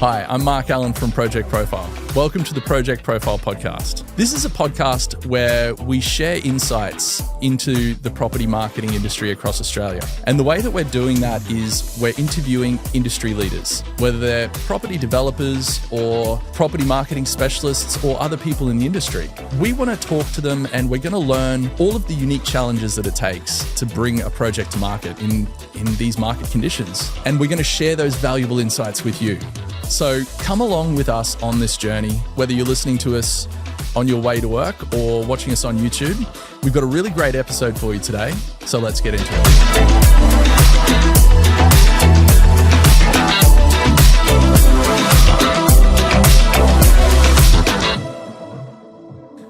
Hi, I'm Mark Allen from Project Profile. Welcome to the Project Profile podcast. This is a podcast where we share insights into the property marketing industry across Australia. And the way that we're doing that is we're interviewing industry leaders, whether they're property developers or property marketing specialists or other people in the industry. We want to talk to them and we're going to learn all of the unique challenges that it takes to bring a project to market in these market conditions. And we're going to share those valuable insights with you. So come along with us on this journey, whether you're listening to us on your way to work or watching us on YouTube. We've got a really great episode for you today, so let's get into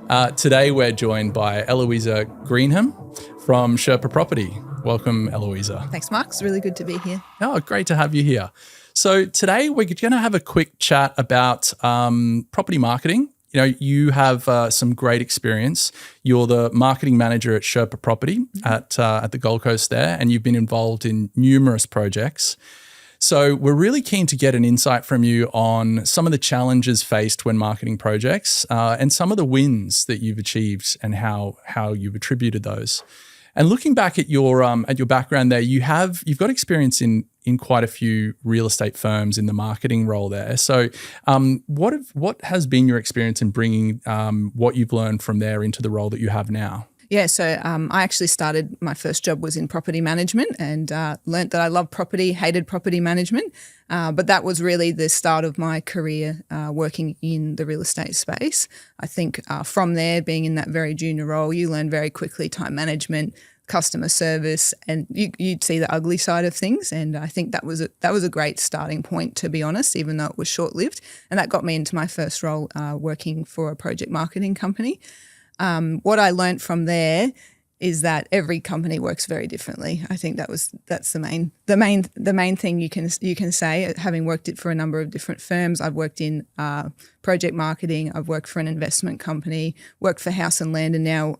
it. Today we're joined by Eloisa Greenham from Sherpa Property. Welcome, Eloisa. Thanks, Mark. It's really good to be here. Oh, great to have you here. So today we're going to have a quick chat about property marketing. You know, you have some great experience. You're the marketing manager at Sherpa Property at the Gold Coast there, and you've been involved in numerous projects. So we're really keen to get an insight from you on some of the challenges faced when marketing projects and some of the wins that you've achieved and how you've attributed those. And looking back at your background there, you've got experience in quite a few real estate firms in the marketing role there. So what has been your experience in bringing what you've learned from there into the role that you have now? Yeah, so I actually started, my first job was in property management and learnt that I love property, hated property management. But that was really the start of my career working in the real estate space. I think from there, being in that very junior role, you learn very quickly time management, customer service, and you'd see the ugly side of things. And I think that was a great starting point, to be honest, even though it was short-lived. And that got me into my first role working for a project marketing company. What I learned from there is that every company works very differently. I think that's the main thing you can say. Having worked it for a number of different firms, I've worked in project marketing. I've worked for an investment company, worked for House and Land, and now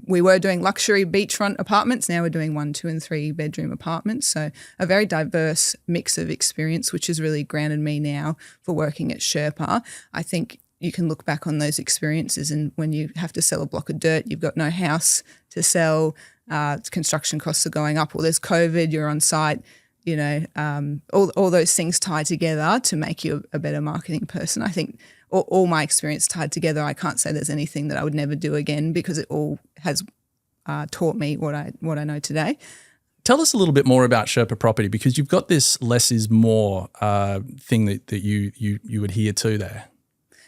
we were doing luxury beachfront apartments. Now we're doing 1, 2, and 3 bedroom apartments. So a very diverse mix of experience, which has really grounded me now for working at Sherpa. I think you can look back on those experiences, and when you have to sell a block of dirt, you've got no house to sell, construction costs are going up, or there's COVID, you're on site, you know, all those things tie together to make you a better marketing person. I think all my experience tied together, I can't say there's anything that I would never do again because it all has taught me what I know today. Tell us a little bit more about Sherpa Property, because you've got this less is more thing that you adhere to there.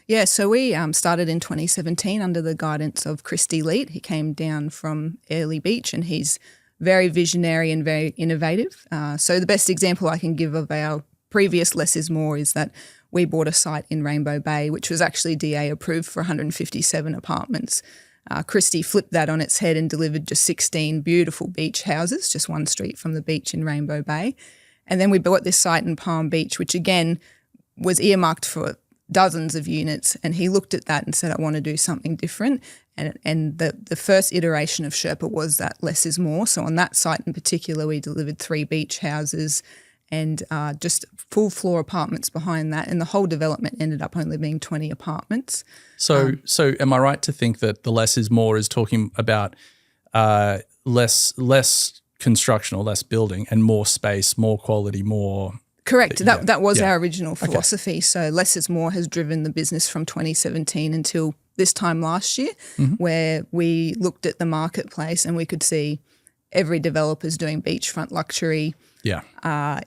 Yeah, so we started in 2017 under the guidance of Christy Leet. He came down from Airlie Beach and he's very visionary and very innovative. So the best example I can give of our previous less is more is that we bought a site in Rainbow Bay, which was actually DA approved for 157 apartments. Christy flipped that on its head and delivered just 16 beautiful beach houses, just one street from the beach in Rainbow Bay. And then we bought this site in Palm Beach, which again was earmarked for dozens of units, and he looked at that and said, I want to do something different. And the first iteration of Sherpa was that less is more. So on that site in particular, we delivered 3 beach houses and just full floor apartments behind that, and the whole development ended up only being 20 apartments. So am I right to think that the less is more is talking about less construction or less building and more space, more quality, more... Correct. That was our original philosophy. Okay. So less is more has driven the business from 2017 until this time last year, where we looked at the marketplace and we could see every developer's doing beachfront luxury. Yeah.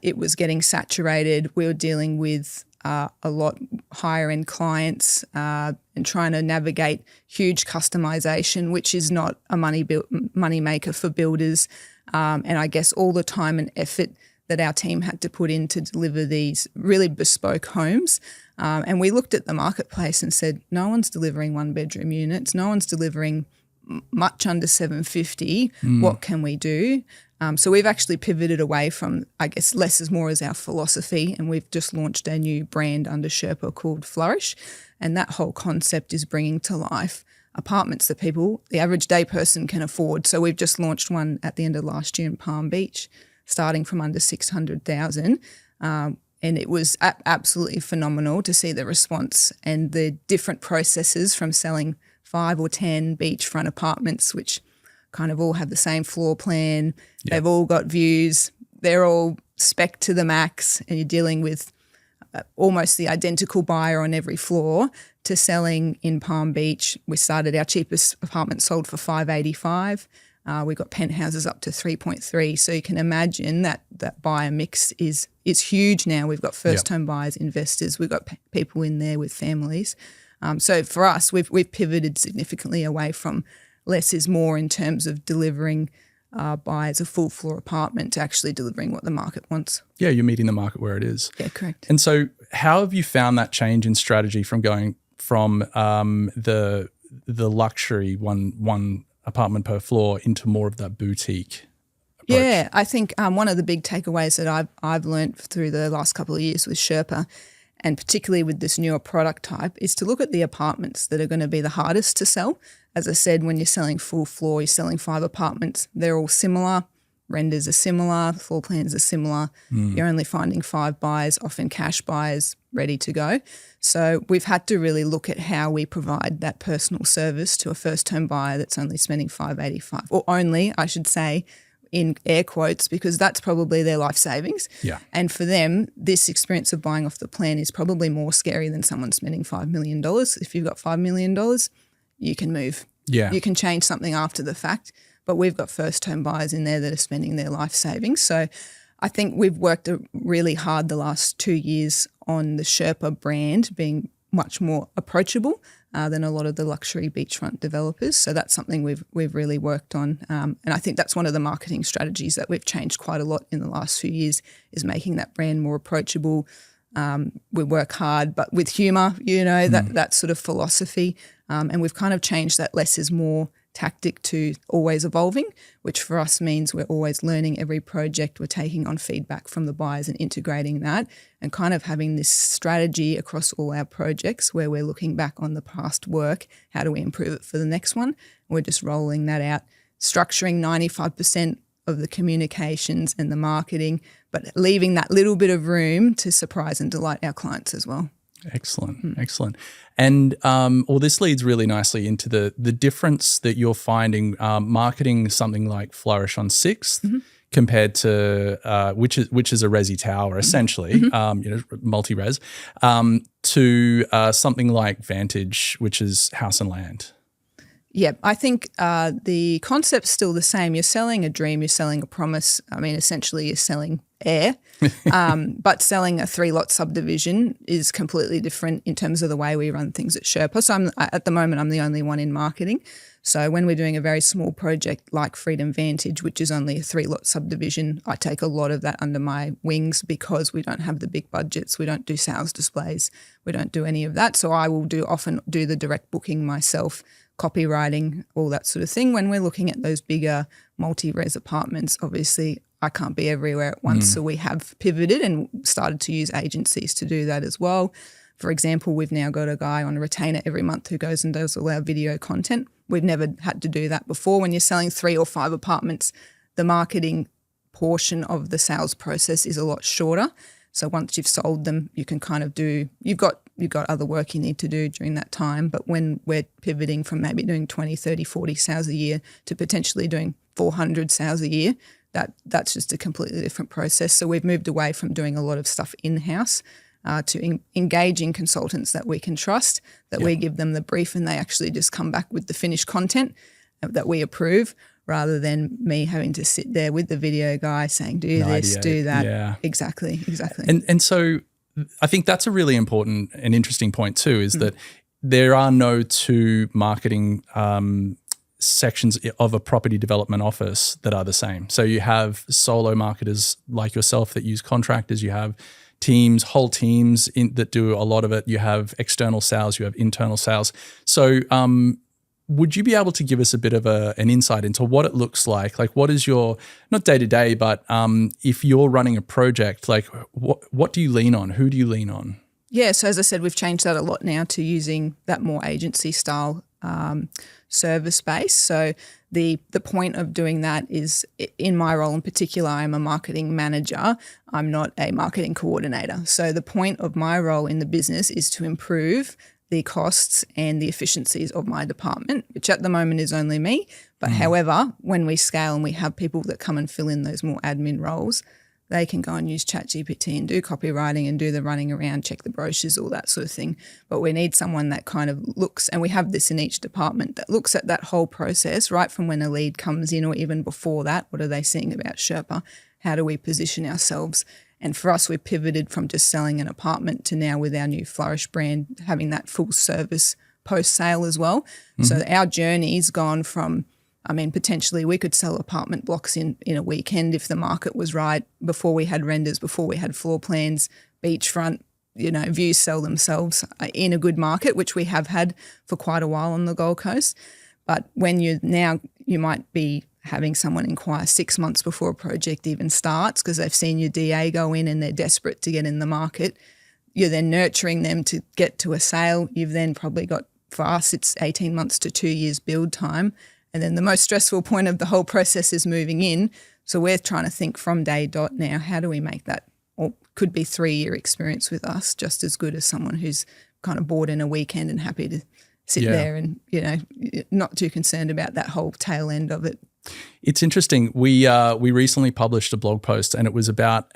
It was getting saturated. We were dealing with a lot higher end clients and trying to navigate huge customization, which is not a money maker for builders. And I guess all the time and effort that our team had to put in to deliver these really bespoke homes. And we looked at the marketplace and said, no one's delivering 1-bedroom units. No one's delivering much under 750. What can we do? So we've actually pivoted away from, I guess, less is more as our philosophy, and we've just launched a new brand under Sherpa called Flourish. And that whole concept is bringing to life apartments that the average day person can afford. So we've just launched one at the end of last year in Palm Beach, starting from under 600,000. And it was absolutely phenomenal to see the response and the different processes from selling 5 or 10 beachfront apartments, which kind of all have the same floor plan. Yeah. They've all got views. They're all spec to the max, and you're dealing with almost the identical buyer on every floor, to selling in Palm Beach. We started, our cheapest apartment sold for $585. We got penthouses up to 3.3. So you can imagine that buyer mix is huge now. We've got first home buyers, investors. We've got people in there with families. So for us, we've pivoted significantly away from less is more in terms of delivering buyers a full floor apartment to actually delivering what the market wants. Yeah, you're meeting the market where it is. Yeah, correct. And so how have you found that change in strategy from going from the luxury one apartment per floor into more of that boutique approach? Yeah, I think one of the big takeaways that I've learned through the last couple of years with Sherpa, and particularly with this newer product type, is to look at the apartments that are going to be the hardest to sell. As I said, when you're selling full floor, you're selling 5 apartments, they're all similar. Renders are similar, floor plans are similar. You're only finding 5 buyers, often cash buyers, ready to go. So we've had to really look at how we provide that personal service to a first home buyer that's only spending $585, or only, I should say, in air quotes, because that's probably their life savings. Yeah. And for them, this experience of buying off the plan is probably more scary than someone spending $5 million. If you've got $5 million, you can move. Yeah. You can change something after the fact. But we've got first home buyers in there that are spending their life savings. So I think we've worked really hard the last 2 years on the Sherpa brand being much more approachable than a lot of the luxury beachfront developers. So that's something we've really worked on. And I think that's one of the marketing strategies that we've changed quite a lot in the last few years, is making that brand more approachable. We work hard, but with humour, that sort of philosophy. And we've kind of changed that less is more tactic to always evolving, which for us means we're always learning every project. We're taking on feedback from the buyers and integrating that, and kind of having this strategy across all our projects where we're looking back on the past work. How do we improve it for the next one? We're just rolling that out, structuring 95% of the communications and the marketing, but leaving that little bit of room to surprise and delight our clients as well. Excellent, excellent. And this leads really nicely into the difference that you're finding marketing something like Flourish on 6th compared to which is a resi tower essentially, multi-res, to something like Vantage, which is house and land. Yeah, I think the concept's still the same. You're selling a dream, you're selling a promise. I mean, essentially you're selling air, but selling a 3-lot subdivision is completely different in terms of the way we run things at Sherpa. So at the moment, I'm the only one in marketing. So when we're doing a very small project like Freedom Vantage, which is only a 3-lot subdivision, I take a lot of that under my wings because we don't have the big budgets. We don't do sales displays. We don't do any of that. So I will often do the direct booking myself, copywriting, all that sort of thing. When we're looking at those bigger multi-res apartments, obviously I can't be everywhere at once. So we have pivoted and started to use agencies to do that as well. For example, we've now got a guy on a retainer every month who goes and does all our video content. We've never had to do that before. When you're selling 3 or 5 apartments, the marketing portion of the sales process is a lot shorter. So once you've sold them, you can kind of you've got other work you need to do during that time. But when we're pivoting from maybe doing 20, 30, 40 sales a year to potentially doing 400 sales a year, that's just a completely different process. So we've moved away from doing a lot of stuff in-house to engaging consultants that we can trust, that we give them the brief and they actually just come back with the finished content that we approve, rather than me having to sit there with the video guy saying, do this, do that. Yeah. Exactly. And so I think that's a really important and interesting point too, is that there are no 2 marketing sections of a property development office that are the same. So you have solo marketers like yourself that use contractors, you have whole teams that do a lot of it, you have external sales, you have internal sales. So would you be able to give us a bit of an insight into what it looks like? Like what is your, not day-to-day, but if you're running a project, like what do you lean on? Who do you lean on? Yeah, so as I said, we've changed that a lot now to using that more agency style service base. So the point of doing that is, in my role in particular, I'm a marketing manager. I'm not a marketing coordinator. So the point of my role in the business is to improve the costs and the efficiencies of my department, which at the moment is only me. But however, when we scale and we have people that come and fill in those more admin roles, they can go and use ChatGPT and do copywriting and do the running around, check the brochures, all that sort of thing. But we need someone that kind of looks, and we have this in each department, that looks at that whole process right from when a lead comes in or even before that. What are they seeing about Sherpa? How do we position ourselves? And for us, we've pivoted from just selling an apartment to now, with our new Flourish brand, having that full service post-sale as well. So our journey's gone from, potentially we could sell apartment blocks in a weekend if the market was right, before we had renders, before we had floor plans, beachfront, views sell themselves in a good market, which we have had for quite a while on the Gold Coast. But when you might be having someone inquire 6 months before a project even starts because they've seen your DA go in and they're desperate to get in the market. You're then nurturing them to get to a sale. You've then probably got, for us, it's 18 months to 2 years build time. And then the most stressful point of the whole process is moving in. So we're trying to think from day dot now, how do we make that, or could be 3-year experience with us, just as good as someone who's kind of bored in a weekend and happy to sit there and, not too concerned about that whole tail end of it. It's interesting. We recently published a blog post, and it was about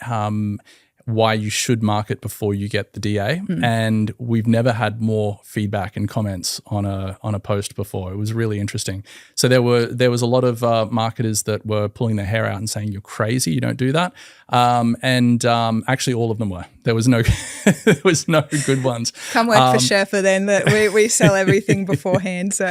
why you should market before you get the DA. And we've never had more feedback and comments on a post before. It was really interesting. So there was a lot of marketers that were pulling their hair out and saying, "You're crazy, you don't do that." Actually, all of them were. There was no good ones. Come work for Sherpa then. That we sell everything beforehand. So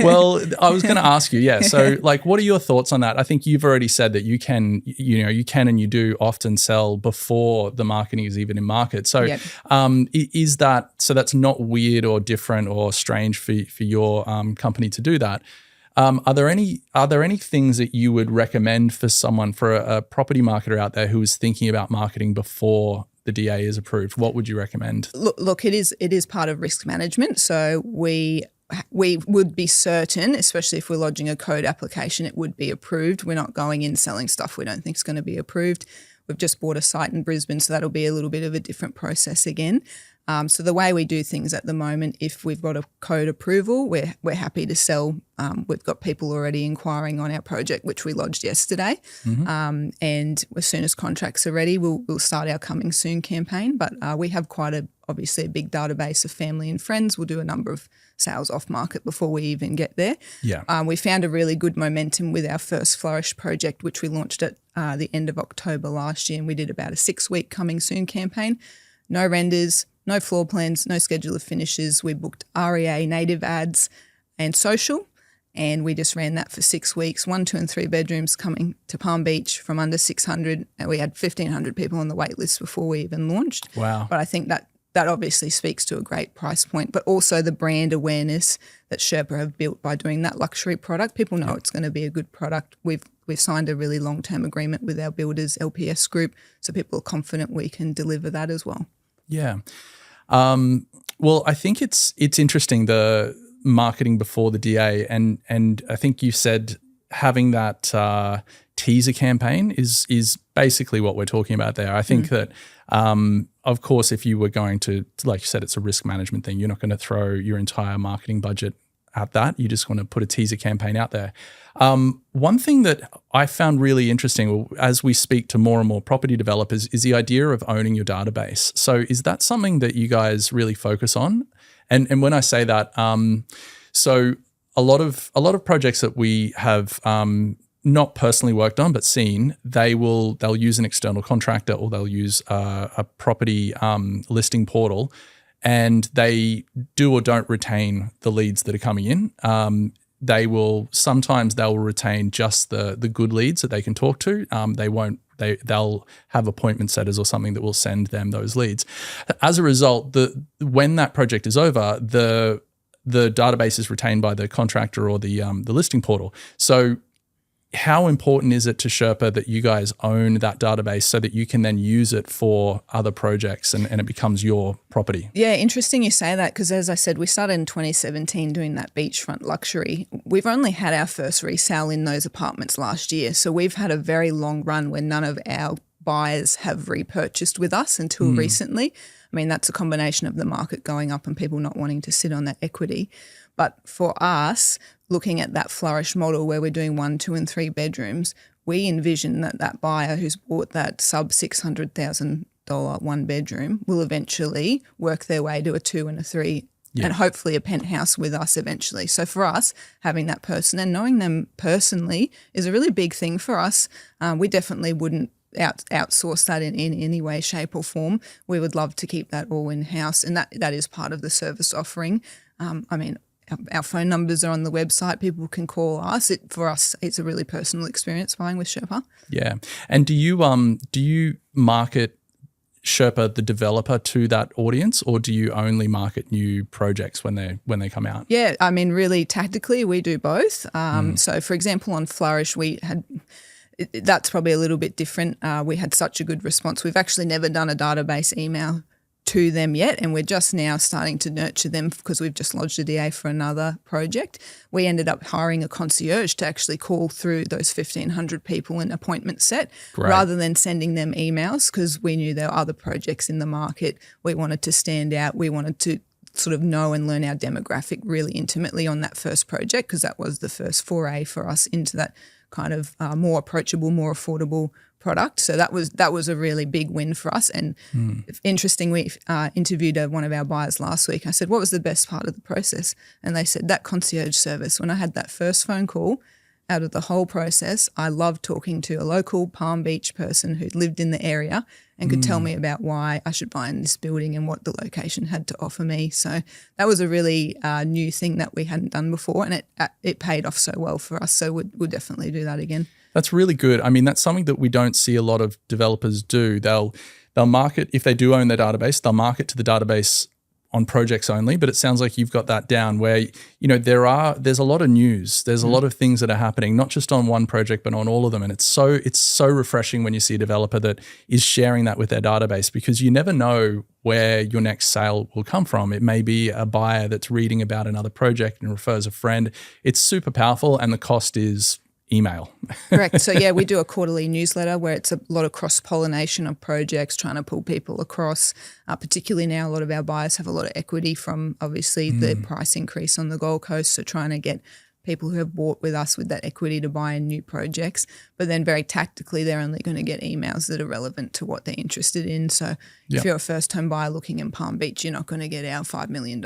well, I was going to ask you, yeah. So what are your thoughts on that? I think you've already said that you can and you do often sell before the marketing is even in market. So is that, so that's not weird or different or strange for your company to do that? Are there any things that you would recommend for someone, for a property marketer out there who is thinking about marketing before the DA is approved? What would you recommend? Look, it is part of risk management. So we would be certain, especially if we're lodging a code application, it would be approved. We're not going in selling stuff we don't think is going to be approved. We've just bought a site in Brisbane, so that'll be a little bit of a different process again. So the way we do things at the moment, if we've got a code approval, we're happy to sell. We've got people already inquiring on our project, which we lodged yesterday. And as soon as contracts are ready, we'll start our Coming Soon campaign. But we have obviously a big database of family and friends. We'll do a number of sales off market before we even get there. We found a really good momentum with our first Flourish project, which we launched at the end of October last year, and we did about a 6-week Coming Soon campaign. No renders, no floor plans, no schedule of finishes. We booked REA, native ads and social, and we just ran that for 6 weeks, 1, 2 and 3 bedrooms coming to Palm Beach from under 600. And we had 1,500 people on the wait list before we even launched. Wow. But I think that obviously speaks to a great price point, but also the brand awareness that Sherpa have built by doing that luxury product. People know it's going to be a good product. We've signed a really long-term agreement with our builders, LPS Group, so people are confident we can deliver that as well. Yeah. Well, I think it's interesting, the marketing before the DA, and I think you said having that teaser campaign is basically what we're talking about there. I think that, of course, if you were going to, like you said, it's a risk management thing. You're not going to throw your entire marketing budget at that. You just want to put a teaser campaign out there. One thing that I found really interesting as we speak to more and more property developers is the idea of owning your database. So is that something that you guys really focus on? And when I say that, so a lot of projects that we have not personally worked on but seen, they'll use an external contractor, or they'll use a property listing portal, and they do or don't retain the leads that are coming in. Sometimes they'll retain just the good leads that they can talk to. They'll have appointment setters or something that will send them those leads. As a result, when that project is over, the database is retained by the contractor or the listing portal. So how important is it to Sherpa that you guys own that database so that you can then use it for other projects and it becomes your property? Yeah, interesting you say that because, as I said, we started in 2017 doing that beachfront luxury. We've only had our first resale in those apartments last year. So we've had a very long run where none of our buyers have repurchased with us until recently. I mean, that's a combination of the market going up and people not wanting to sit on that equity. But for us, looking at that Flourish model where we're doing 1, 2 and 3 bedrooms, we envision that that buyer who's bought that sub $600,000 one bedroom will eventually work their way to a 2 and a 3 and hopefully a penthouse with us eventually. So for us, having that person and knowing them personally is a really big thing for us. We definitely wouldn't outsource that in any way, shape or form. We would love to keep that all in-house, and that is part of the service offering. I mean, our phone numbers are on the website. People can call us. For us, it's a really personal experience buying with Sherpa. Yeah. And do you market Sherpa the developer to that audience, or do you only market new projects when they come out? Yeah, I mean, really tactically, we do both. So, for example, on Flourish, that's probably a little bit different. We had such a good response. We've actually never done a database email to them yet, and we're just now starting to nurture them because we've just lodged a DA for another project. We ended up hiring a concierge to actually call through those 1,500 people in appointment set rather than sending them emails because we knew there were other projects in the market. We wanted to stand out. We wanted to sort of know and learn our demographic really intimately on that first project because that was the first foray for us into that kind of more approachable, more affordable product. So that was a really big win for us. And interestingly, interviewed one of our buyers last week. I said, what was the best part of the process? And they said, that concierge service. When I had that first phone call out of the whole process, I loved talking to a local Palm Beach person who lived in the area and could tell me about why I should buy in this building and what the location had to offer me. So that was a really new thing that we hadn't done before, and it paid off so well for us. So we'll definitely do that again. That's really good. I mean, that's something that we don't see a lot of developers do. They'll market, if they do own their database, they'll market to the database on projects only, but it sounds like you've got that down where, you know, there's a lot of news. There's a lot of things that are happening, not just on one project, but on all of them. And it's so refreshing when you see a developer that is sharing that with their database because you never know where your next sale will come from. It may be a buyer that's reading about another project and refers a friend. It's super powerful and the cost is email. Correct. So yeah, we do a quarterly newsletter where it's a lot of cross-pollination of projects, trying to pull people across. Particularly now, a lot of our buyers have a lot of equity from obviously the price increase on the Gold Coast. So trying to get people who have bought with us with that equity to buy in new projects. But then very tactically, they're only going to get emails that are relevant to what they're interested in. So if you're a first home buyer looking in Palm Beach, you're not going to get our $5 million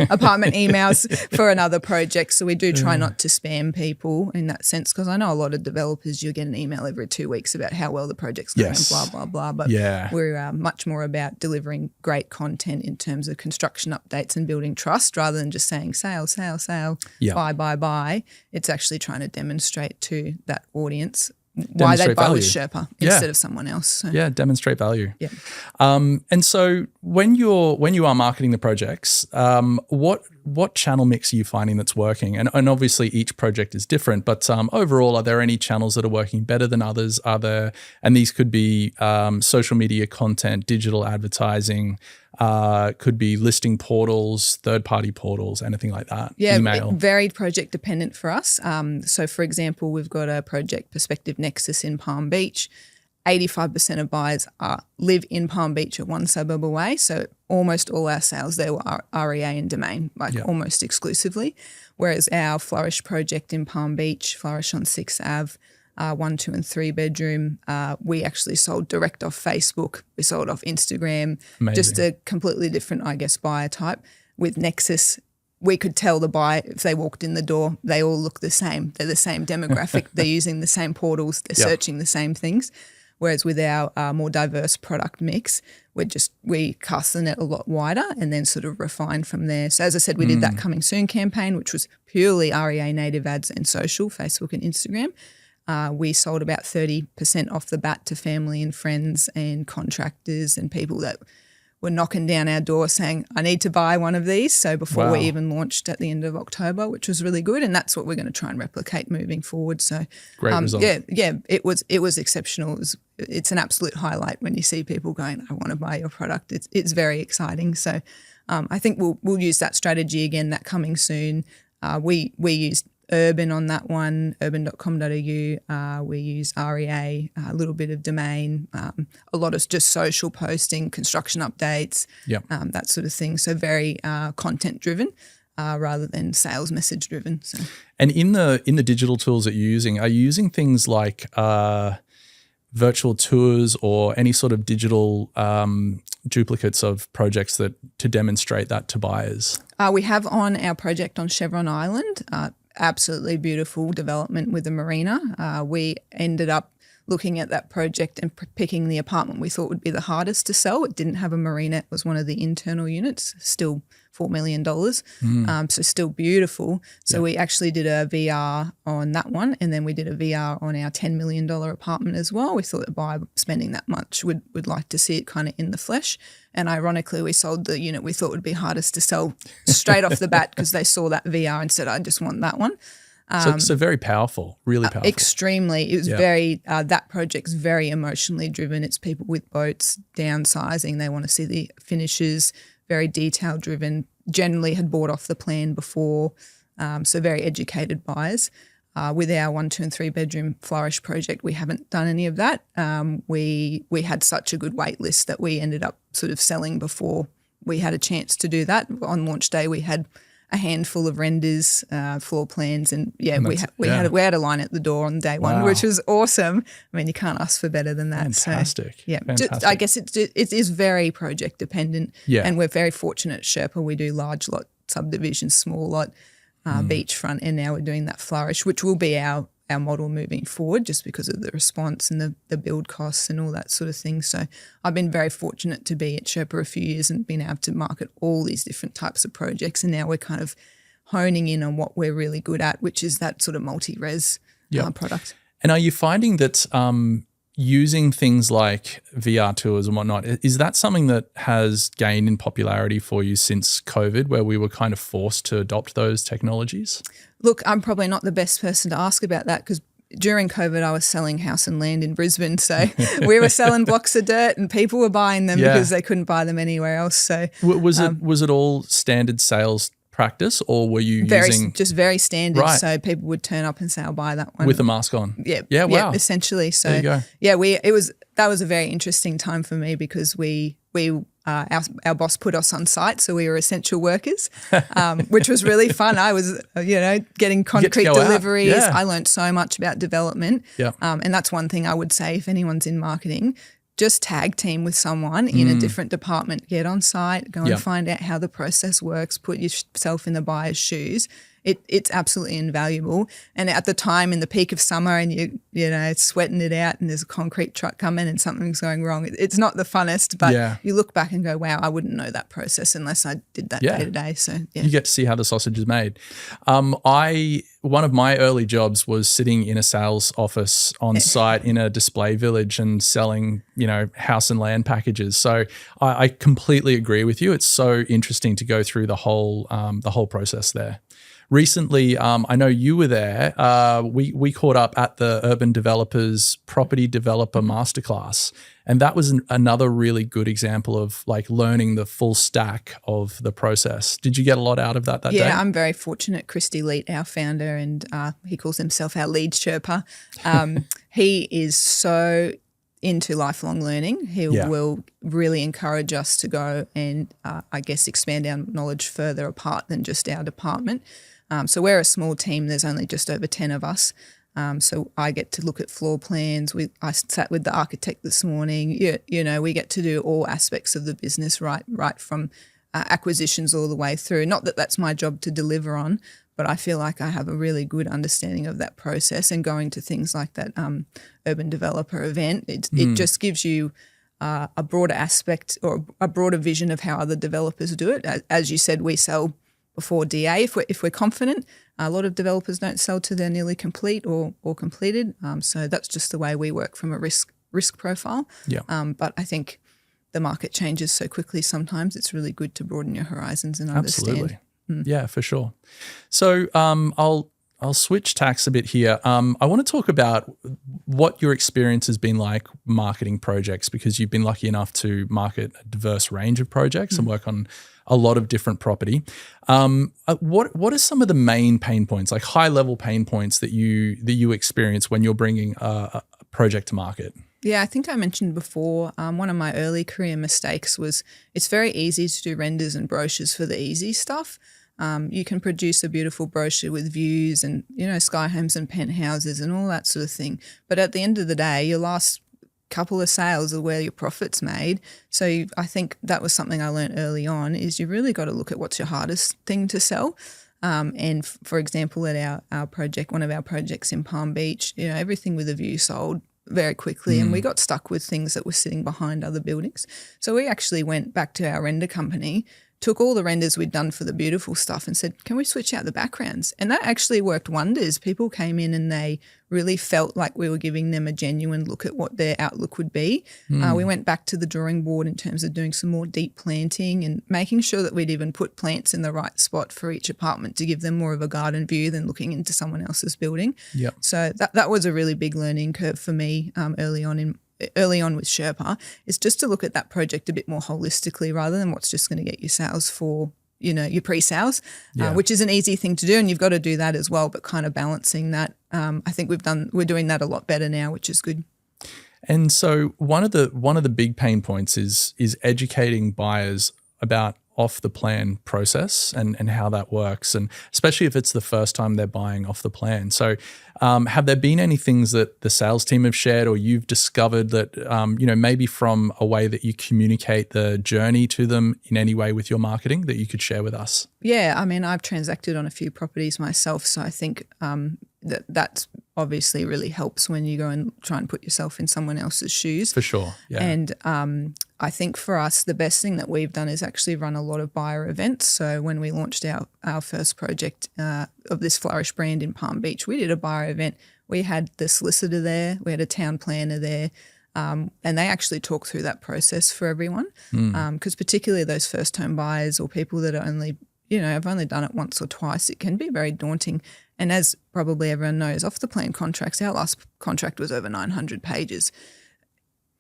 apartment emails for another project. So we do try not to spam people in that sense because I know a lot of developers, you get an email every 2 weeks about how well the project's going and blah, blah, blah. But we're much more about delivering great content in terms of construction updates and building trust rather than just saying sale, sale, sale, buy. It's actually trying to demonstrate to that audience why they buy with Sherpa instead of someone else. So. Yeah, demonstrate value. Yeah. And so when you are marketing the projects, what channel mix are you finding that's working? And obviously each project is different, but overall, are there any channels that are working better than others? And these could be social media content, digital advertising, could be listing portals, third-party portals, anything like that. Yeah, email. Very project dependent for us. So, for example, we've got a project, Perspective Nexus in Palm Beach. 85% of buyers live in Palm Beach or one suburb away. So almost all our sales there were REA and Domain, almost exclusively. Whereas our Flourish project in Palm Beach, Flourish on 6th Ave, 1, 2 and 3 bedroom, we actually sold direct off Facebook. We sold off Instagram. Amazing. Just a completely different, I guess, buyer type. With Nexus, we could tell the buyer if they walked in the door, they all look the same. They're the same demographic. They're using the same portals. They're searching the same things. Whereas with our more diverse product mix, we cast the net a lot wider and then sort of refine from there. So as I said, we did that Coming Soon campaign, which was purely REA native ads and social, Facebook and Instagram. We sold about 30% off the bat to family and friends and contractors and people that were knocking down our door saying, I need to buy one of these. So before we Wow. even launched at the end of October, which was really good. And that's what we're going to try and replicate moving forward. So Great result. yeah, it was exceptional. It's an absolute highlight when you see people going, I want to buy your product. It's very exciting. So I think we'll use that strategy again, that coming soon. We used Urban on that one, urban.com.au. We use REA, a little bit of Domain, a lot of just social posting, construction updates, that sort of thing. So very content driven rather than sales message driven. So. And in the digital tools that you're using, are you using things like virtual tours or any sort of digital duplicates of projects to demonstrate that to buyers? We have on our project on Chevron Island, absolutely beautiful development with a marina. We ended up looking at that project and picking the apartment we thought would be the hardest to sell. It didn't have a marina. It was one of the internal units, still $4 million. So still beautiful. So we actually did a VR on that one, and then we did a VR on our $10 million apartment as well. We thought the buyer spending that much would like to see it kind of in the flesh. And ironically, we sold the unit we thought would be hardest to sell straight off the bat because they saw that VR and said, I just want that one. So very powerful, really powerful. Extremely. It was very, that project's very emotionally driven. It's people with boats downsizing. They want to see the finishes, very detail driven, generally had bought off the plan before. So very educated buyers. With our 1, 2 and 3 bedroom Flourish project, we haven't done any of that. We had such a good wait list that we ended up sort of selling before we had a chance to do that. On launch day, we had a handful of renders, floor plans, and we had a line at the door on day one, which was awesome. I mean, you can't ask for better than that. Fantastic. So, Fantastic. I guess it is very project dependent, and we're very fortunate at Sherpa. We do large lot subdivisions, small lot, beachfront, and now we're doing that Flourish, which will be our model moving forward just because of the response and the build costs and all that sort of thing. So I've been very fortunate to be at Sherpa a few years and been able to market all these different types of projects, and now we're kind of honing in on what we're really good at, which is that sort of multi-res product. And are you finding that using things like VR tours and whatnot, is that something that has gained in popularity for you since COVID, where we were kind of forced to adopt those technologies? Look, I'm probably not the best person to ask about that because during COVID I was selling house and land in Brisbane. So we were selling blocks of dirt and people were buying them because they couldn't buy them anywhere else. So was it all standard sales practice, or were you using just very standard? Right. So people would turn up and say, "I'll buy that one with a mask on." Yeah, wow. Yeah, essentially. So there you go. Yeah, that was a very interesting time for me because our boss put us on site, so we were essential workers, which was really fun. I was, getting concrete deliveries. Yeah. I learned so much about development. Yeah. And that's one thing I would say if anyone's in marketing, just tag team with someone in a different department, get on site, go and find out how the process works, put yourself in the buyer's shoes. It's absolutely invaluable. And at the time in the peak of summer and you're sweating it out and there's a concrete truck coming and something's going wrong, it's not the funnest, but you look back and go, wow, I wouldn't know that process unless I did that day to day. So you get to see how the sausage is made. One of my early jobs was sitting in a sales office on site in a display village and selling, house and land packages. So I completely agree with you. It's so interesting to go through the whole process there. Recently, I know you were there. We caught up at the Urban Developers Property Developer Masterclass, and that was another really good example of like learning the full stack of the process. Did you get a lot out of that day? Yeah, I'm very fortunate. Christy Leet, our founder, and he calls himself our lead Sherpa. He is so into lifelong learning. He will really encourage us to go and expand our knowledge further apart than just our department. So we're a small team. There's only just over 10 of us. So I get to look at floor plans. I sat with the architect this morning. We get to do all aspects of the business right from acquisitions all the way through. Not that that's my job to deliver on, but I feel like I have a really good understanding of that process, and going to things like that urban developer event, it just gives you a broader aspect or a broader vision of how other developers do it. As you said, we sell before DA if we're confident. A lot of developers don't sell till they're nearly complete or completed. So that's just the way we work from a risk profile. Yeah. But I think the market changes so quickly sometimes, it's really good to broaden your horizons and understand. Absolutely. Yeah, for sure. So I'll switch tacks a bit here. I want to talk about what your experience has been like marketing projects, because you've been lucky enough to market a diverse range of projects and work on a lot of different property. What are some of the main pain points, like high level pain points that you experience when you're bringing a project to market? Yeah, I think I mentioned before, one of my early career mistakes was it's very easy to do renders and brochures for the easy stuff. You can produce a beautiful brochure with views and, sky homes and penthouses and all that sort of thing. But at the end of the day, your last couple of sales are where your profit's made. So I think that was something I learned early on, is you really got to look at what's your hardest thing to sell. And for example, at our project, one of our projects in Palm Beach, everything with a view sold very quickly, and we got stuck with things that were sitting behind other buildings. So we actually went back to our render company, took all the renders we'd done for the beautiful stuff and said, can we switch out the backgrounds? And that actually worked wonders. People came in and they really felt like we were giving them a genuine look at what their outlook would be. We went back to the drawing board in terms of doing some more deep planting and making sure that we'd even put plants in the right spot for each apartment to give them more of a garden view than looking into someone else's building. Yep. So that was a really big learning curve for me early on with Sherpa, is just to look at that project a bit more holistically rather than what's just going to get you sales for, your pre-sales, which is an easy thing to do, and you've got to do that as well, but kind of balancing that. I think we're doing that a lot better now, which is good. And so one of the big pain points is educating buyers about off the plan process and how that works, and especially if it's the first time they're buying off the plan. So have there been any things that the sales team have shared or you've discovered that, maybe from a way that you communicate the journey to them in any way with your marketing that you could share with us? Yeah, I mean, I've transacted on a few properties myself, so I think that's obviously really helps when you go and try and put yourself in someone else's shoes. For sure, yeah. And I think for us, the best thing that we've done is actually run a lot of buyer events. So when we launched our first project of this Flourish brand in Palm Beach, we did a buyer event. We had the solicitor there, we had a town planner there, and they actually talk through that process for everyone. Because particularly those first home buyers or people that are only, have only done it once or twice, it can be very daunting. And as probably everyone knows, off the plan contracts, our last contract was over 900 pages.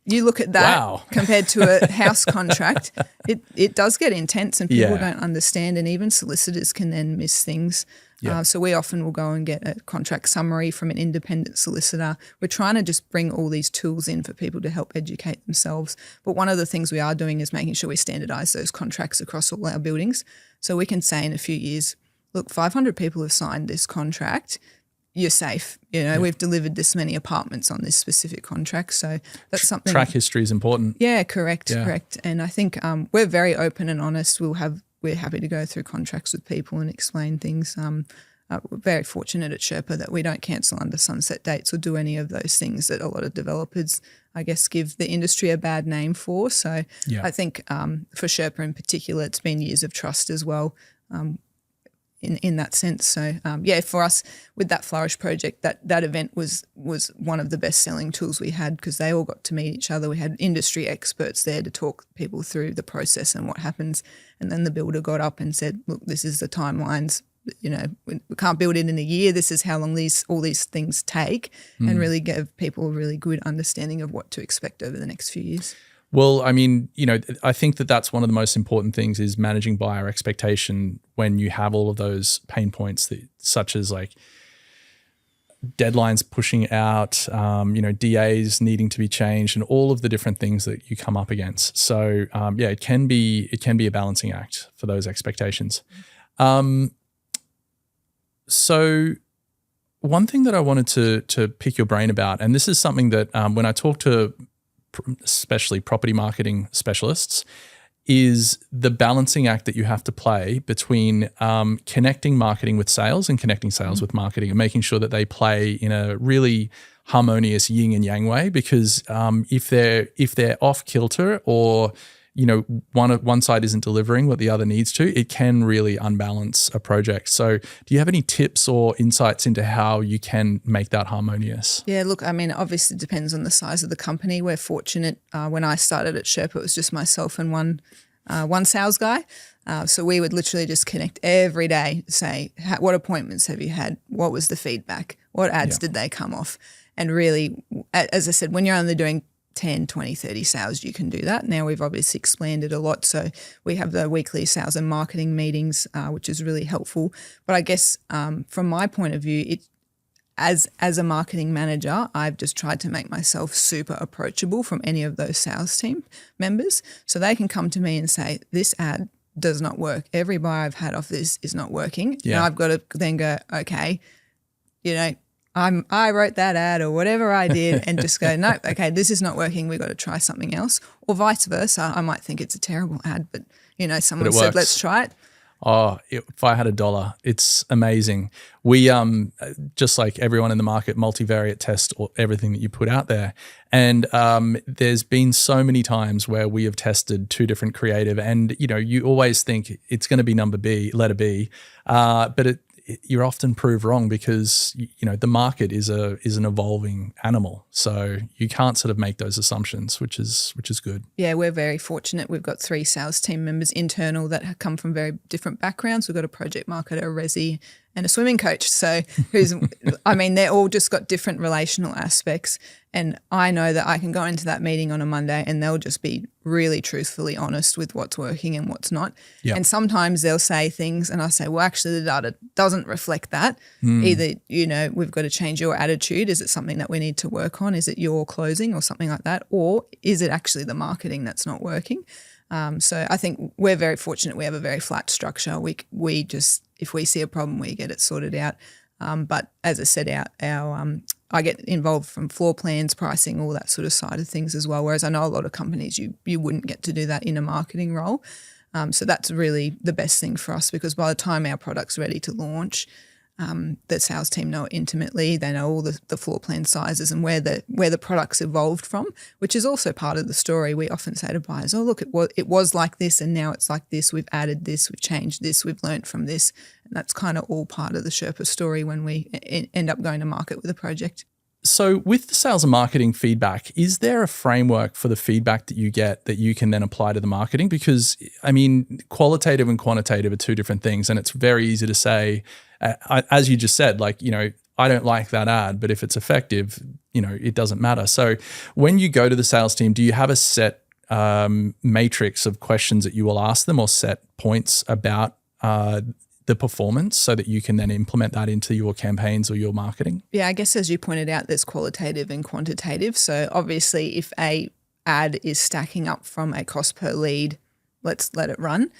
You look at that compared to a house contract, it does get intense and people don't understand, and even solicitors can then miss things. So we often will go and get a contract summary from an independent solicitor. We're trying to just bring all these tools in for people to help educate themselves. But one of the things we are doing is making sure we standardise those contracts across all our buildings. So we can say in a few years, look, 500 people have signed this contract. You're safe. We've delivered this many apartments on this specific contract. So that's something. Track history is important. Yeah, correct. And I think we're very open and honest. We're happy to go through contracts with people and explain things. We're very fortunate at Sherpa that we don't cancel under sunset dates or do any of those things that a lot of developers, I guess, give the industry a bad name for. So I think for Sherpa in particular, it's been years of trust as well. In that sense. So, for us with that Flourish project, that event was one of the best selling tools we had because they all got to meet each other. We had industry experts there to talk people through the process and what happens. And then the builder got up and said, look, this is the timelines. We can't build it in a year. This is how long all these things take, and really give people a really good understanding of what to expect over the next few years. Well, I mean, I think that that's one of the most important things is managing buyer expectation when you have all of those pain points, such as like deadlines pushing out, DAs needing to be changed, and all of the different things that you come up against. So, it can be a balancing act for those expectations. So one thing that I wanted to pick your brain about, and this is something that when I talk to especially property marketing specialists, is the balancing act that you have to play between connecting marketing with sales and connecting sales with marketing, and making sure that they play in a really harmonious yin and yang way. Because if they're off kilter, or one side isn't delivering what the other needs to, it can really unbalance a project. So do you have any tips or insights into how you can make that harmonious? Yeah, look, I mean, obviously it depends on the size of the company. We're fortunate. When I started at Sherpa, it was just myself and one sales guy. So we would literally just connect every day, say, what appointments have you had? What was the feedback? What ads did they come off? And really, as I said, when you're only doing 10, 20, 30 sales, you can do that. Now we've obviously expanded a lot. So we have the weekly sales and marketing meetings, which is really helpful. But I guess from my point of view, as a marketing manager, I've just tried to make myself super approachable from any of those sales team members. So they can come to me and say, this ad does not work. Every buy I've had off this is not working. Yeah. And I've got to then go, okay, I wrote that ad or whatever I did and just go, no, okay, this is not working. We've got to try something else. Or vice versa. I might think it's a terrible ad, but someone said, let's try it. Oh, if I had $1, it's amazing. We, just like everyone in the market, multivariate test or everything that you put out there. And there's been so many times where we have tested 2 different creative and, you always think it's going to be letter B, but you're often proved wrong because the market is an evolving animal, so you can't sort of make those assumptions, which is good. Yeah, we're very fortunate. We've got 3 sales team members internal that have come from very different backgrounds. We've got a project marketer, a resi, and a swimming coach. So they're all just got different relational aspects. And I know that I can go into that meeting on a Monday and they'll just be really truthfully honest with what's working and what's not. Yep. And sometimes they'll say things and I say, well, actually the data doesn't reflect that. Either, we've got to change your attitude. Is it something that we need to work on? Is it your closing or something like that? Or is it actually the marketing that's not working? So I think we're very fortunate. We have a very flat structure. We just, if we see a problem, we get it sorted out. But as I said, I get involved from floor plans, pricing, all that sort of side of things as well. Whereas I know a lot of companies, you wouldn't get to do that in a marketing role. So that's really the best thing for us because by the time our product's ready to launch, the sales team know it intimately. They know all the floor plan sizes and where the product's evolved from, which is also part of the story. We often say to buyers, oh, look, it was like this and now it's like this. We've added this, we've changed this, we've learnt from this. And that's kind of all part of the Sherpa story when we end up going to market with a project. So with the sales and marketing feedback, is there a framework for the feedback that you get that you can then apply to the marketing? Because, qualitative and quantitative are 2 different things, and it's very easy to say, as you just said, I don't like that ad, but if it's effective, it doesn't matter. So when you go to the sales team, do you have a set matrix of questions that you will ask them or set points about the performance so that you can then implement that into your campaigns or your marketing? Yeah, I guess as you pointed out, there's qualitative and quantitative. So obviously if a ad is stacking up from a cost per lead, let's let it run.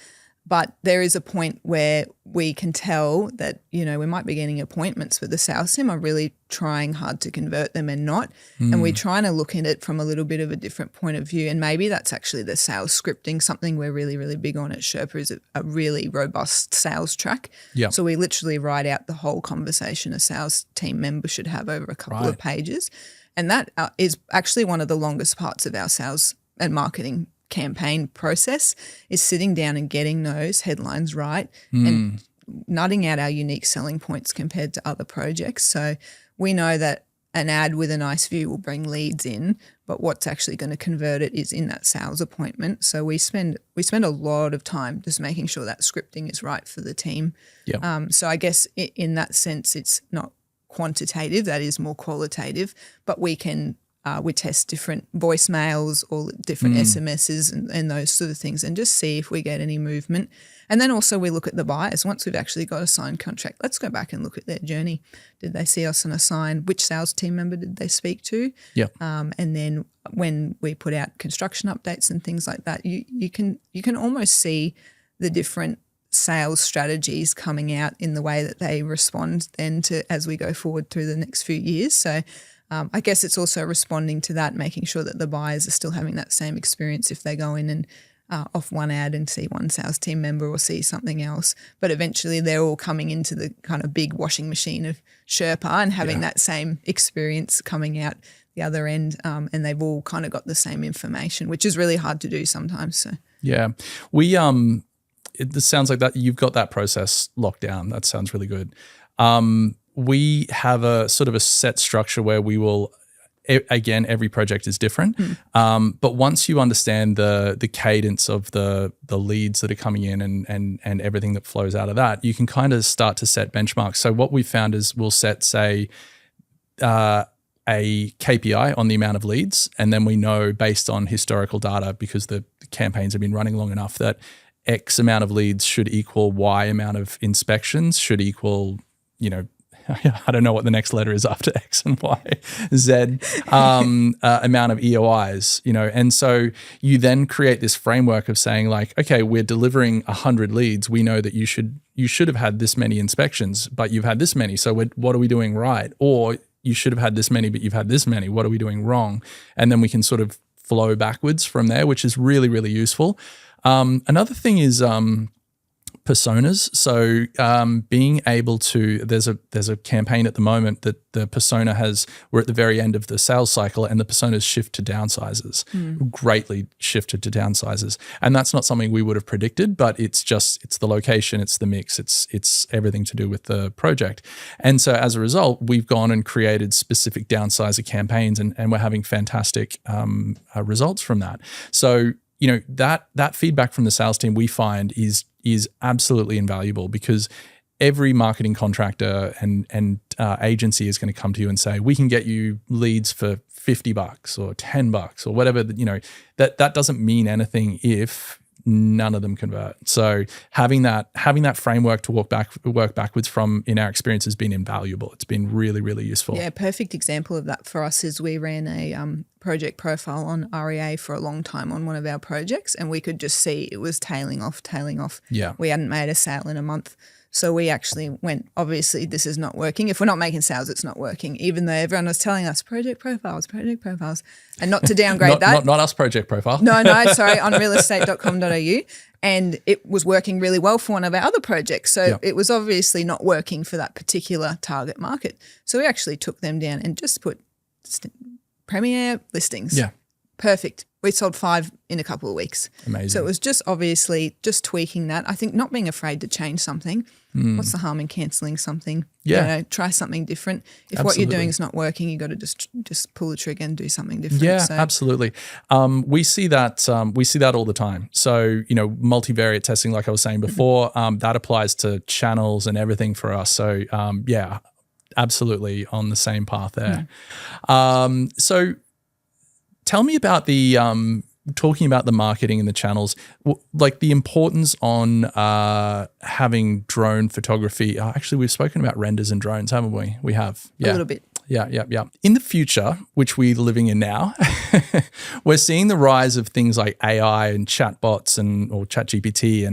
But there is a point where we can tell that, we might be getting appointments, but the sales team are really trying hard to convert them and not. And we're trying to look at it from a little bit of a different point of view. And maybe that's actually the sales scripting. Something we're really, really big on at Sherpa is a really robust sales track. Yep. So we literally write out the whole conversation a sales team member should have over a couple of pages. And that is actually one of the longest parts of our sales and marketing campaign process is sitting down and getting those headlines right and nutting out our unique selling points compared to other projects. So we know that an ad with a nice view will bring leads in, but what's actually going to convert it is in that sales appointment. So we spend a lot of time just making sure that scripting is right for the team. Yep. So I guess in that sense, it's not quantitative, that is more qualitative, but we test different voicemails or different SMSs and those sort of things and just see if we get any movement. And then also we look at the buyers. Once we've actually got a signed contract, let's go back and look at their journey. Did they see us on a sign? Which sales team member did they speak to? Yeah. And then when we put out construction updates and things like that, you can almost see the different sales strategies coming out in the way that they respond then to as we go forward through the next few years. So I guess it's also responding to that, making sure that the buyers are still having that same experience if they go in and off one ad and see one sales team member or see something else. But eventually they're all coming into the kind of big washing machine of Sherpa and having that same experience coming out the other end, and they've all kind of got the same information, which is really hard to do sometimes. So yeah, this sounds like that you've got that process locked down. That sounds really good. We have a sort of a set structure where we will, again, every project is different. But once you understand the cadence of the leads that are coming in and everything that flows out of that, you can kind of start to set benchmarks. So what we've found is we'll set, say, a KPI on the amount of leads, and then we know based on historical data, because the campaigns have been running long enough, that X amount of leads should equal Y amount of inspections, should equal, I don't know what the next letter is after X and Y, Z amount of EOIs, and so you then create this framework of saying like, okay, we're delivering 100 leads. We know that you should have had this many inspections, but you've had this many. So what are we doing right? Or you should have had this many, but you've had this many. What are we doing wrong? And then we can sort of flow backwards from there, which is really, really useful. Another thing is personas. So being able to, there's a campaign at the moment that the persona we're at the very end of the sales cycle, and the personas shift to downsizers, greatly shifted to downsizers. And that's not something we would have predicted, but it's the location, it's the mix, it's everything to do with the project. And so as a result, we've gone and created specific downsizer campaigns, and we're having fantastic results from that. So, that feedback from the sales team we find is absolutely invaluable, because every marketing contractor and agency is going to come to you and say, we can get you leads for $50 or $10 or whatever, that doesn't mean anything if none of them convert. So having that framework to work backwards from, in our experience, has been invaluable. It's been really, really useful. Yeah, perfect example of that for us is we ran a project profile on REA for a long time on one of our projects, and we could just see it was tailing off. Yeah. We hadn't made a sale in a month. So we actually went, obviously this is not working. If we're not making sales, it's not working, even though everyone was telling us project profiles. And not to downgrade that. Not us project profile. No, sorry, on realestate.com.au. And it was working really well for one of our other projects. So It was obviously not working for that particular target market. So we actually took them down and just put Premier listings. Yeah. Perfect. We sold 5 in a couple of weeks. Amazing. So it was just obviously just tweaking that. I think not being afraid to change something. What's the harm in cancelling something? Yeah. Try something different. If Absolutely. what you're doing is not working, you got to just pull the trigger and do something different. Yeah, absolutely. We see that all the time. So, multivariate testing, like I was saying before, that applies to channels and everything for us. So, absolutely on the same path there. So tell me about talking about the marketing and the channels, like the importance on having drone photography. Actually, we've spoken about renders and drones, haven't we? We have. A little bit. Yeah. In the future, which we're living in now, we're seeing the rise of things like AI and chatbots or ChatGPT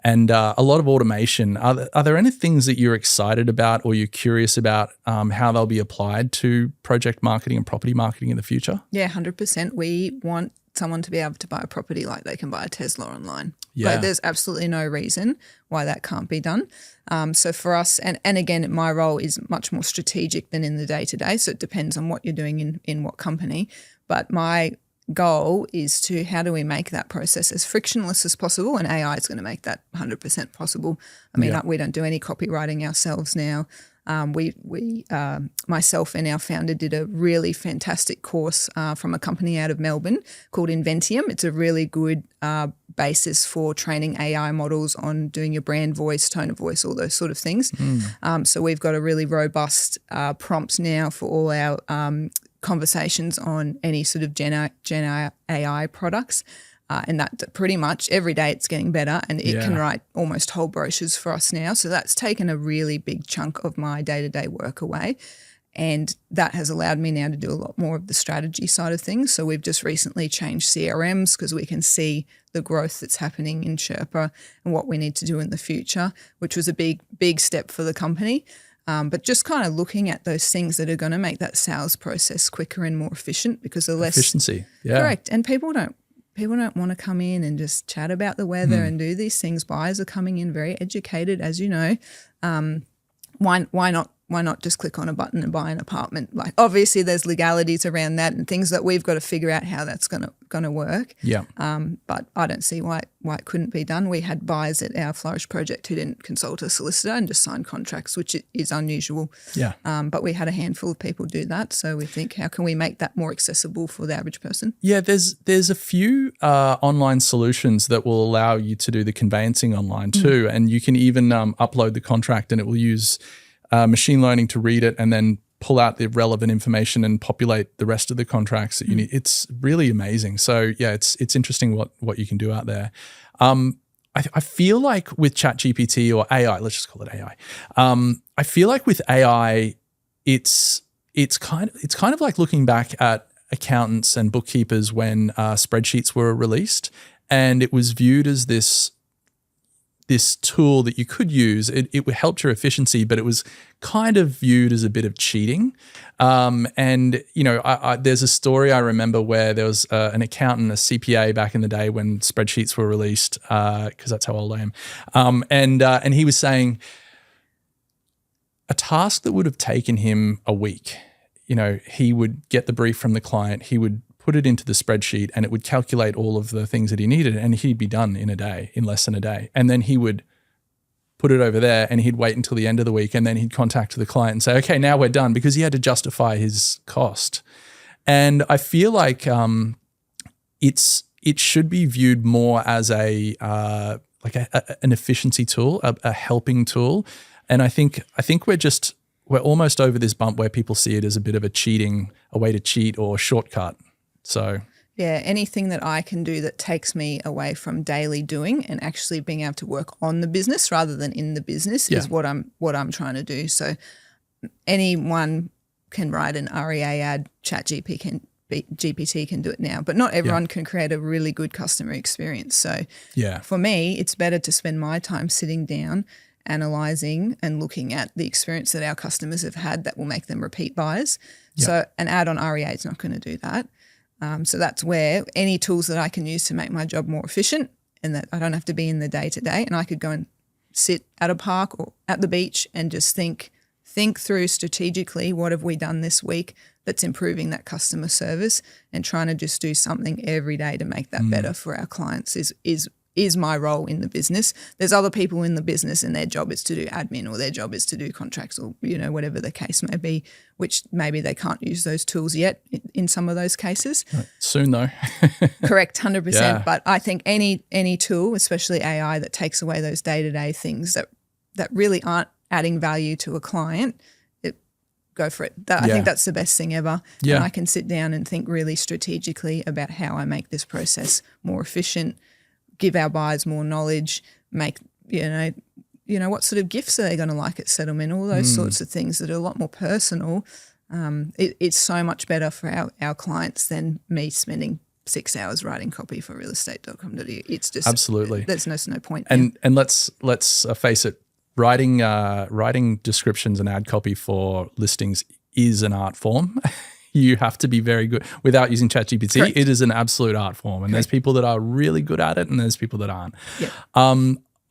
and a lot of automation. Are there any things that you're excited about or you're curious about how they'll be applied to project marketing and property marketing in the future? Yeah, 100%. We want someone to be able to buy a property like they can buy a Tesla online. Yeah. Like there's absolutely no reason why that can't be done. So for us, and again, my role is much more strategic than in the day-to-day, so it depends on what you're doing in what company. But my goal is to how do we make that process as frictionless as possible, and AI is going to make that 100% possible. I mean, we don't do any copywriting ourselves now. Myself and our founder did a really fantastic course from a company out of Melbourne called Inventium. It's a really good basis for training AI models on doing your brand voice, tone of voice, all those sort of things. So we've got a really robust prompt now for all our conversations on any sort of Gen AI products. And that pretty much every day it's getting better, and it can write almost whole brochures for us now. So that's taken a really big chunk of my day-to-day work away. And that has allowed me now to do a lot more of the strategy side of things. So we've just recently changed CRMs because we can see the growth that's happening in Sherpa and what we need to do in the future, which was a big step for the company. But just kind of looking at those things that are going to make that sales process quicker and more efficient, because the less efficiency. Correct. And people don't want to come in and just chat about the weather and do these things. Buyers are coming in very educated, as you know. Why not why not just click on a button and buy an apartment? Like, obviously there's legalities around that and things that we've got to figure out how that's going to work. Yeah. But I don't see why it couldn't be done. We had buyers at our Flourish project who didn't consult a solicitor and just signed contracts, which is unusual. Yeah. But we had a handful of people do that. So we think, how can we make that more accessible for the average person? Yeah, there's a few online solutions that will allow you to do the conveyancing online too, and you can even upload the contract, and it will use machine learning to read it and then pull out the relevant information and populate the rest of the contracts that you need. It's really amazing. So yeah, it's interesting what you can do out there. I feel like with ChatGPT or AI, let's just call it AI. I feel like with AI, it's kind of like looking back at accountants and bookkeepers when spreadsheets were released, and it was viewed as this tool that you could use. It helped your efficiency, but it was kind of viewed as a bit of cheating. And there's a story I remember where there was an accountant, a CPA back in the day when spreadsheets were released, because that's how old I am. And he was saying a task that would have taken him a week, he would get the brief from the client, he would put it into the spreadsheet, and it would calculate all of the things that he needed, and he'd be done in less than a day. And then he would put it over there, and he'd wait until the end of the week, and then he'd contact the client and say, okay, now we're done, because he had to justify his cost. And I feel like it should be viewed more as an efficiency tool, a helping tool. And I think we're almost over this bump where people see it as a bit of a way to cheat or shortcut. So yeah, anything that I can do that takes me away from daily doing and actually being able to work on the business rather than in the business is what I'm trying to do. So anyone can write an REA ad, GPT can do it now, but not everyone can create a really good customer experience. So for me, it's better to spend my time sitting down, analysing and looking at the experience that our customers have had that will make them repeat buyers. So an ad on REA is not going to do that. So that's where any tools that I can use to make my job more efficient and that I don't have to be in the day-to-day, and I could go and sit at a park or at the beach and just think through strategically, what have we done this week that's improving that customer service, and trying to just do something every day to make that better for our clients is my role in the business. There's other people in the business and their job is to do admin, or their job is to do contracts, or whatever the case may be, which maybe they can't use those tools yet in some of those cases. Soon though. Correct, 100%. Yeah. But I think any tool, especially AI, that takes away those day-to-day things that really aren't adding value to a client, go for it. I think that's the best thing ever. Yeah. And I can sit down and think really strategically about how I make this process more efficient, give our buyers more knowledge, make, what sort of gifts are they going to like at settlement, all those sorts of things that are a lot more personal. It's so much better for our clients than me spending 6 hours writing copy for realestate.com.au. It's just absolutely, there's no point. And let's face it, writing descriptions and ad copy for listings is an art form. You have to be very good without using ChatGPT. Correct. It is an absolute art form, and there's people that are really good at it, and there's people that aren't. Yep.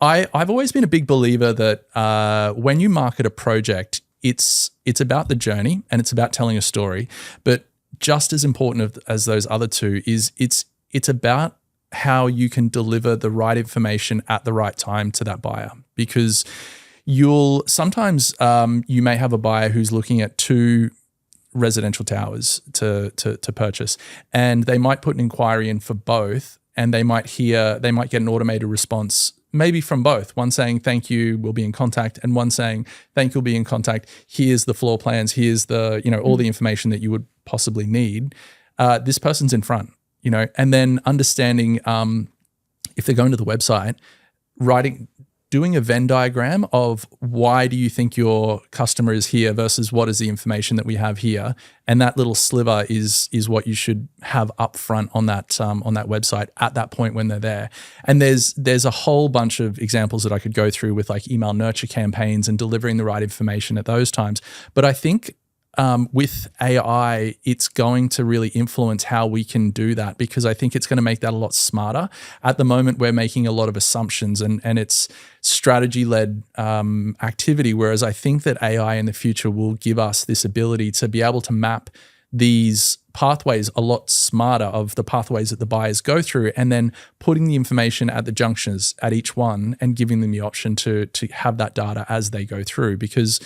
I've always been a big believer that when you market a project, it's about the journey and it's about telling a story. But just as important as those other two is it's about how you can deliver the right information at the right time to that buyer, because sometimes you may have a buyer who's looking at 2 residential towers to purchase, and they might put an inquiry in for both, and they might get an automated response maybe from both, one saying thank you, we'll be in contact, and one saying thank you, we'll be in contact, here's the floor plans, here's the all the information that you would possibly need. This person's in front, and then understanding if they're going to the website, doing a Venn diagram of why do you think your customer is here versus what is the information that we have here, and that little sliver is what you should have up front on that website at that point when they're there. And there's a whole bunch of examples that I could go through with like email nurture campaigns and delivering the right information at those times. But I think with AI, it's going to really influence how we can do that, because I think it's going to make that a lot smarter. At the moment, we're making a lot of assumptions and it's strategy-led activity, whereas I think that AI in the future will give us this ability to be able to map these pathways a lot smarter, of the pathways that the buyers go through, and then putting the information at the junctions at each one and giving them the option to have that data as they go through, because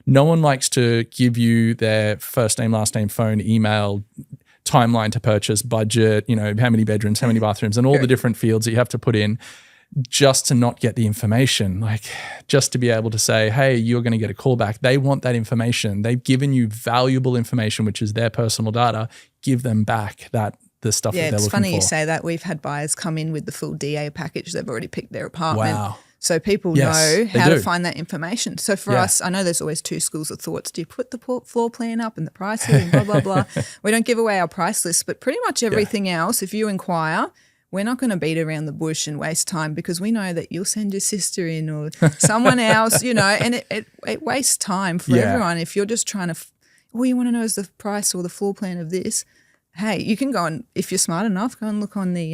no one likes to give you their first name, last name, phone, email, timeline to purchase, budget, how many bedrooms, how many bathrooms, and all the different fields that you have to put in just to not get the information, like just to be able to say, hey, you're going to get a call back. They want that information. They've given you valuable information, which is their personal data. Give them back the stuff that they're looking for. Yeah, it's funny you say that. We've had buyers come in with the full DA package. They've already picked their apartment. Wow. So people know how to find that information. So for us, I know there's always two schools of thoughts. Do you put the floor plan up and the prices and blah, blah, blah? We don't give away our price list, but pretty much everything else, if you inquire, we're not going to beat around the bush and waste time, because we know that you'll send your sister in or someone else, and it wastes time for everyone. If you're just trying to, all you want to know is the price or the floor plan of this, hey, you can go and, if you're smart enough, go and look on the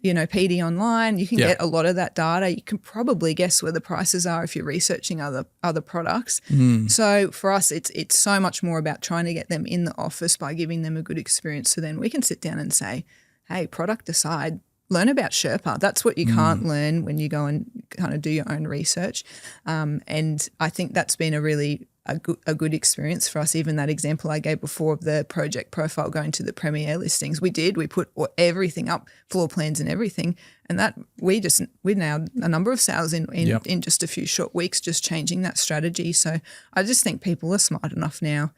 PD online. You can get a lot of that data. You can probably guess where the prices are if you're researching other products. So for us, it's so much more about trying to get them in the office by giving them a good experience. So then we can sit down and say, hey, product aside, learn about Sherpa. That's what you can't learn when you go and kind of do your own research. And I think that's been a good experience for us. Even that example I gave before of the project profile going to the premier listings, we put everything up, floor plans and everything, and that we now a number of sales in just a few short weeks, just changing that strategy. So I just think people are smart enough now.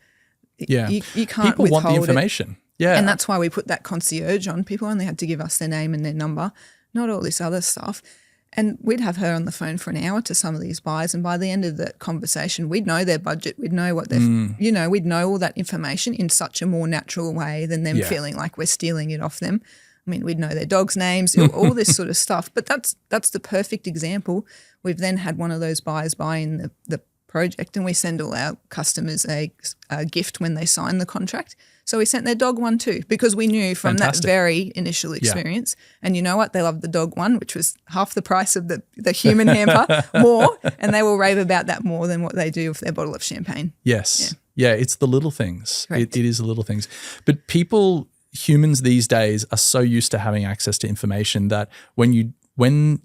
Yeah, you can't people want the information. Yeah, and that's why we put that concierge on. People only had to give us their name and their number, not all this other stuff. And we'd have her on the phone for an hour to some of these buyers, and by the end of the conversation, we'd know their budget, we'd know what they're, we'd know all that information in such a more natural way than them feeling like we're stealing it off them. I mean, we'd know their dogs' names, all this sort of stuff. But that's the perfect example. We've then had one of those buyers buy in the project, and we send all our customers a gift when they sign the contract. So we sent their dog one too, because we knew from that very initial experience. And you know what? They loved the dog one, which was half the price of the human hamper more, and they will rave about that more than what they do with their bottle of champagne. Yes. Yeah, it's the little things. It is the little things. But humans these days are so used to having access to information that when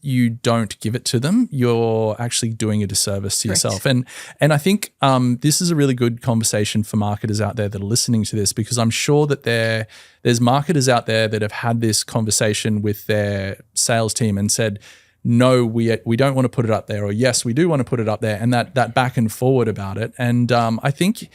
you don't give it to them, you're actually doing a disservice to yourself. And I think this is a really good conversation for marketers out there that are listening to this, because I'm sure that there's marketers out there that have had this conversation with their sales team and said, no, we don't want to put it up there, or yes, we do want to put it up there, and that back and forward about it. And I think,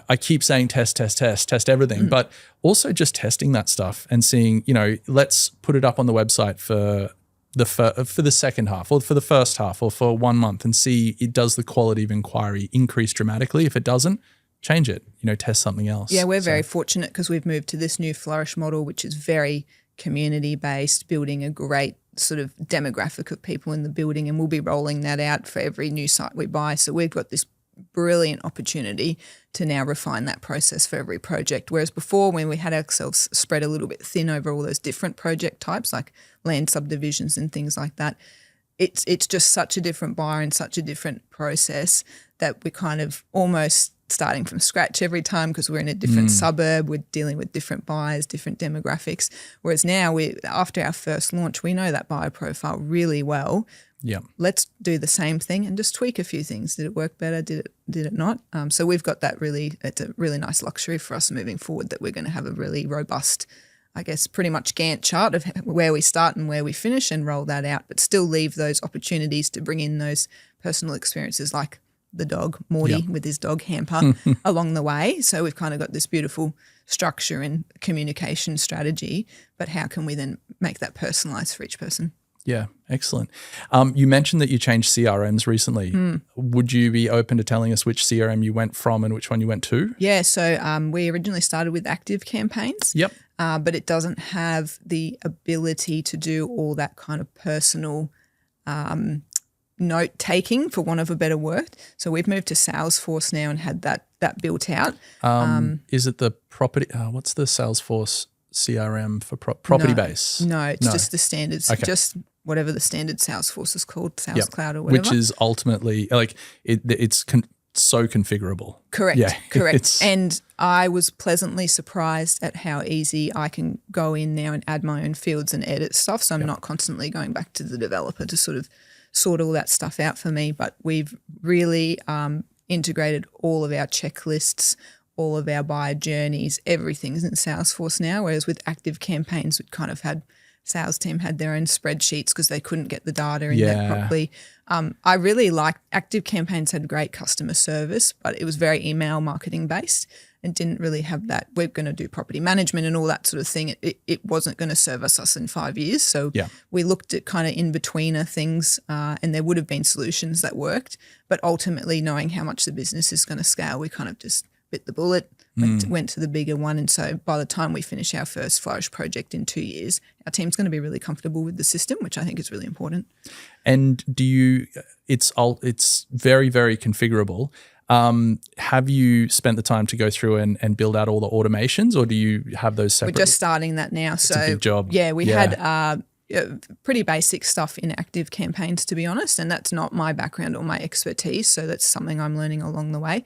I keep saying test everything, but also just testing that stuff and seeing, let's put it up on the website for the second half, or for the first half, or for 1 month, and see, does the quality of inquiry increase dramatically? If it doesn't, change it, test something else. Yeah, we're very fortunate because we've moved to this new Flourish model, which is very community-based, building a great sort of demographic of people in the building, and we'll be rolling that out for every new site we buy. So we've got this brilliant opportunity to now refine that process for every project. Whereas before, when we had ourselves spread a little bit thin over all those different project types like land subdivisions and things like that, it's just such a different buyer and such a different process that we're kind of almost starting from scratch every time, because we're in a different suburb, we're dealing with different buyers, different demographics. Whereas now, after our first launch, we know that buyer profile really well. Yeah, let's do the same thing and just tweak a few things. Did it work better? Did it not? So we've got that it's a really nice luxury for us moving forward, that we're going to have a really robust, I guess, pretty much Gantt chart of where we start and where we finish, and roll that out, but still leave those opportunities to bring in those personal experiences like the dog, Morty, with his dog Hamper along the way. So we've kind of got this beautiful structure and communication strategy, but how can we then make that personalized for each person? Yeah, excellent. You mentioned that you changed CRMs recently. Would you be open to telling us which CRM you went from and which one you went to? Yeah, so we originally started with Active Campaigns. Yep. But it doesn't have the ability to do all that kind of personal note taking, for want of a better word. So we've moved to Salesforce now and had that that built out. Is it the property? What's the Salesforce CRM for property base? No, it's just the standards. Okay. Just whatever the standard Salesforce is called, Sales Cloud or whatever. Which is ultimately it's so configurable. Correct. Yeah, correct. And I was pleasantly surprised at how easy I can go in now and add my own fields and edit stuff. So I'm not constantly going back to the developer to sort of sort all that stuff out for me. But we've really integrated all of our checklists, all of our buyer journeys, everything's in Salesforce now. Whereas with active campaigns, we kind of had sales team had their own spreadsheets because they couldn't get the data in there properly. I really liked active campaigns, had great customer service, but it was very email marketing based and didn't really have that. We're going to do property management and all that sort of thing. It wasn't going to service us in 5 years. So we looked at kind of in-betweener things and there would have been solutions that worked. But ultimately knowing how much the business is going to scale, we kind of just bit the bullet, went to the bigger one. And so by the time we finish our first Flourish project in 2 years, our team's going to be really comfortable with the system, which I think is really important. And it's very, very configurable. Have you spent the time to go through and build out all the automations, or do you have those separate? We're just starting that now. It's a big job. Yeah, we had pretty basic stuff in active campaigns, to be honest, and that's not my background or my expertise. So that's something I'm learning along the way.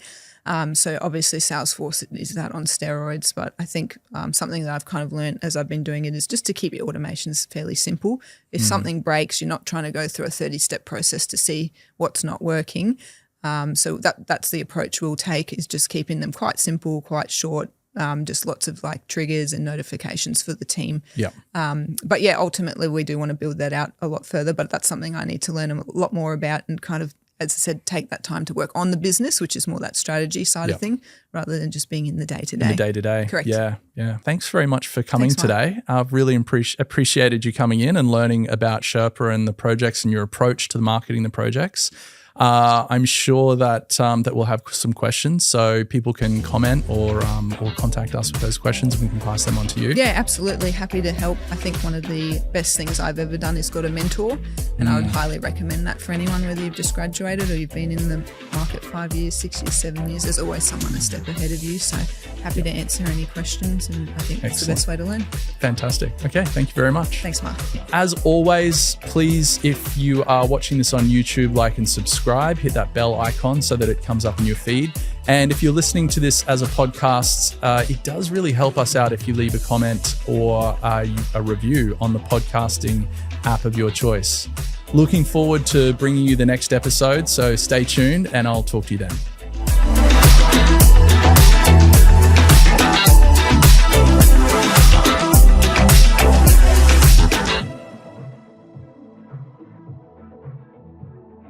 So obviously Salesforce is that on steroids, but I think something that I've kind of learned as I've been doing it is just to keep your automations fairly simple. If something breaks, you're not trying to go through a 30-step process to see what's not working. So that's the approach we'll take, is just keeping them quite simple, quite short, just lots of like triggers and notifications for the team. Yeah. But yeah, ultimately we do want to build that out a lot further, but that's something I need to learn a lot more about and kind of, as I said, take that time to work on the business, which is more that strategy side of thing, rather than just being in the day-to-day. In the day-to-day. Correct. Yeah. Thanks very much for coming today. I've really appreciated you coming in and learning about Sherpa and the projects and your approach to marketing the projects. I'm sure that we'll have some questions, so people can comment or contact us with those questions and we can pass them on to you. Yeah, absolutely. Happy to help. I think one of the best things I've ever done is got a mentor, and I would highly recommend that for anyone, whether you've just graduated or you've been in the market 5 years, 6 years, 7 years. There's always someone a step ahead of you, so happy to answer any questions, and I think that's the best way to learn. Fantastic. Okay, thank you very much. Thanks, Mark. As always, please, if you are watching this on YouTube, like and subscribe. Hit that bell icon so that it comes up in your feed. And if you're listening to this as a podcast, it does really help us out if you leave a comment or a review on the podcasting app of your choice. Looking forward to bringing you the next episode, so stay tuned and I'll talk to you then.